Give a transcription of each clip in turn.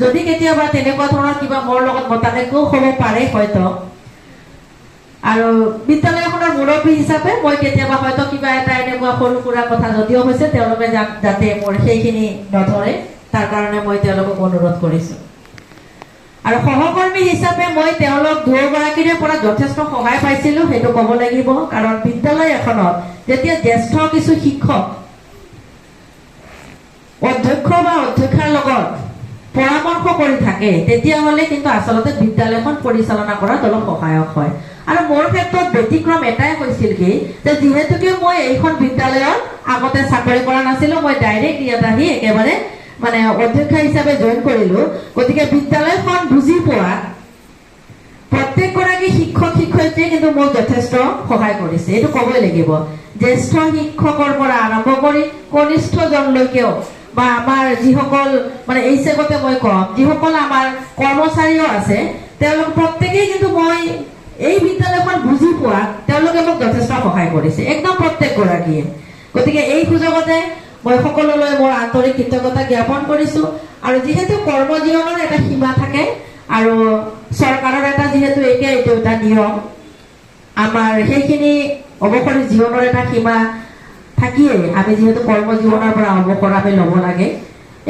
যদি কেতিয়াবা তেনেকুৱা ধৰণৰ কিবা মোৰ লগত মতানৈক্যও হ'ব পাৰে হয়তো, আৰু বিদ্যালয়খনৰ মুৰব্বী হিচাপে মই কেতিয়াবা হয়তো কিবা এটা এনেকুৱা সৰু সুৰা কথা যদিও হৈছে তেওঁলোকে যাতে মোৰ সেইখিনি নধৰে তাৰ কাৰণে মই তেওঁলোকক অনুৰোধ কৰিছো। আৰু সহকৰ্মী হিচাপে মই তেওঁলোক দুয়োগৰাকীৰে পৰা যথেষ্ট সহায় পাইছিলো, সেইটো ক'ব লাগিব। কাৰণ বিদ্যালয় এখনত যেতিয়া জ্যেষ্ঠ কিছু শিক্ষক অধ্যক্ষ বা অধ্যক্ষাৰ লগত পৰামৰ্শ কৰি থাকে তেতিয়াহ'লে কিন্তু আচলতে বিদ্যালয়খন পৰিচালনা কৰাত অলপ সহায়ক হয়। আৰু মোৰ ক্ষেত্ৰত ব্যতিক্ৰম এটাই হৈছিল কি যে যিহেতুকে মই এইখন বিদ্যালয়ত আগতে চাকৰি কৰা নাছিলো, মই ডাইৰেক্ট ইয়াত আহি একেবাৰে মানে অধ্যক্ষ হিচাপে জইন কৰিলো। গতিকে বিদ্যালয়খন বুজি পোৱা প্ৰত্যেকগৰাকী শিক্ষক শিক্ষয়িত্ৰীয়ে কিন্তু মোক যথেষ্ট সহায় কৰিছে, এইটো ক'বই লাগিব। জ্যেষ্ঠ শিক্ষকৰ পৰা আৰম্ভ কৰি কনিষ্ঠজনলৈকেও বা আমাৰ যিসকল মানে এই চেগতে মই কম যিসকল আমাৰ কৰ্মচাৰীও আছে তেওঁলোক প্ৰত্যেকেই কিন্তু মই এই বিদ্যালয়খন বুজি পোৱা তেওঁলোকে মোক যথেষ্ট সহায় কৰিছে, একদম প্ৰত্যেকগৰাকীয়ে। গতিকে এই সুযোগতে মই সকলোলৈ মোৰ আন্তৰিক কৃতজ্ঞতা জ্ঞাপন কৰিছো। আৰু যিহেতু কৰ্মজীৱনৰ এটা সীমা থাকে আৰু চৰকাৰৰ এটা যিহেতু এইটো এটা নিয়ম, আমাৰ সেইখিনি অৱসৰী জীৱনৰ এটা সীমা থাকিয়ে আমি যিহেতু কৰ্মজীৱনৰ পৰা অৱসৰ আমি ল'ব লাগে,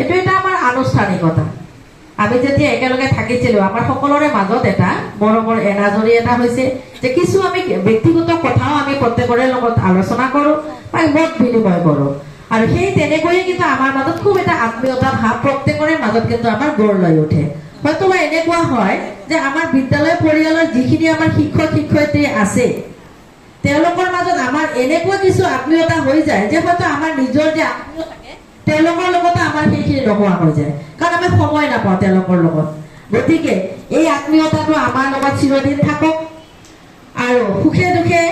এইটো এটা আমাৰ আনুষ্ঠানিকতা। আমি যেতিয়া একেলগে থাকিছিলো আমাৰ সকলোৰে মাজত এটা মৰমৰ এনাজৰী এটা হৈছে যে কিছু আমি ব্যক্তিগত কথাও আমি প্ৰত্যেকৰে লগত আলোচনা কৰো বা মত বিনিময় কৰো। আৰু সেই তেনেকৈয়ে কিন্তু আমাৰ মাজত খুব এটা আত্মীয়তা ভাৱ প্ৰত্যেকৰে মাজত কিন্তু আমাৰ গঢ় লৈ উঠে। হয়তো বা এনেকুৱা হয় যে আমাৰ বিদ্যালয় পৰিয়ালৰ যিখিনি আমাৰ শিক্ষক শিক্ষয়িত্ৰী আছে তেওঁলোকৰ মাজত আমাৰ এনেকুৱা কিছু আত্মীয়তা হৈ যায় যে হয়তো আমাৰ নিজৰ যে আত্মীয় থাকে তেওঁলোকৰ লগতো আমাৰ সেইখিনি নোহোৱা হৈ যায়, কাৰণ আমি সময় নাপাওঁ তেওঁলোকৰ লগত। গতিকে এই আত্মীয়তাটো আমাৰ লগত চিৰদিন থাকক আৰু সুখে দুখে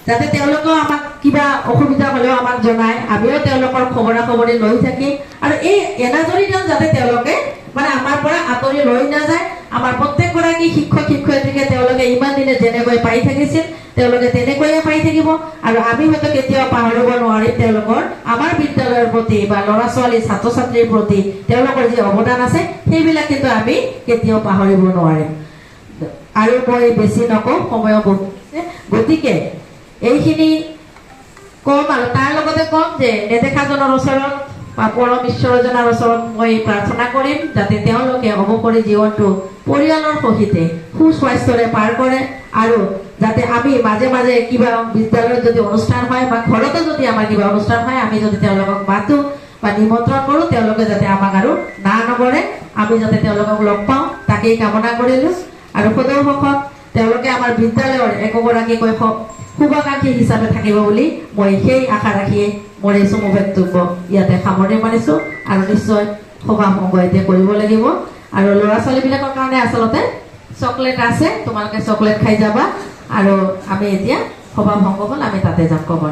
যাতে তেওঁলোকেও আমাক কিবা অসুবিধা হ'লেও আমাক জনায়, আমিও তেওঁলোকৰ খবৰা খবৰি লৈ থাকিম। আৰু এই এনাজৰীডাল যাতে তেওঁলোকে মানে আমাৰ পৰা আঁতৰি লৈ নাযায়। আমাৰ প্ৰত্যেকগৰাকী শিক্ষক শিক্ষয়িত্ৰীকে তেওঁলোকে ইমান দিনে যেনেকৈ পাই থাকিছিল তেওঁলোকে তেনেকৈয়ে পাই থাকিব। আৰু আমি হয়তো কেতিয়াও পাহৰিব নোৱাৰিম তেওঁলোকৰ আমাৰ বিদ্যালয়ৰ প্ৰতি বা ল'ৰা ছোৱালী ছাত্ৰ ছাত্ৰীৰ প্ৰতি তেওঁলোকৰ যি অৱদান আছে সেইবিলাক কিন্তু আমি কেতিয়াও পাহৰিব নোৱাৰিম। আৰু মই বেছি নকওঁ, সময়ো বহুত আছে। গতিকে এইখিনি কম আৰু তাৰ লগতে কম যে নেদেখাজনৰ ওচৰত বা পৰম ঈশ্বৰজনৰ ওচৰত মই প্ৰাৰ্থনা কৰিম যাতে তেওঁলোকে অৱসৰী জীৱনটো পৰিয়ালৰ সহিতে সুস্বাস্থ্যৰে পাৰ কৰে। আৰু যাতে আমি মাজে মাজে কিবা বিদ্যালয়ত যদি অনুষ্ঠান হয় বা ঘৰতো যদি আমাৰ কিবা অনুষ্ঠান হয় আমি যদি তেওঁলোকক মাতো বা নিমন্ত্ৰণ কৰোঁ তেওঁলোকে যাতে আমাক আৰু না নকৰে, আমি যাতে তেওঁলোকক লগ পাওঁ তাকেই কামনা কৰিলো। আৰু সদৌ সুখত তেওঁলোকে আমাৰ বিদ্যালয়ৰ একোগৰাকীকৈ শুভাকাংক্ষী হিচাপে থাকিব বুলি মই সেই আশা ৰাখিয়ে মোৰ এই চমু বক্তব্য ইয়াতে সামৰণি মাৰিছো। আৰু নিশ্চয় সভা সংগ এতিয়া কৰিব লাগিব। আৰু ল'ৰা ছোৱালীবিলাকৰ কাৰণে আচলতে চকলেট আছে, তোমালোকে চকলেট খাই যাবা। আৰু আমি এতিয়া সভা ভংগ হ'ল আমি তাতে যাম ক'ব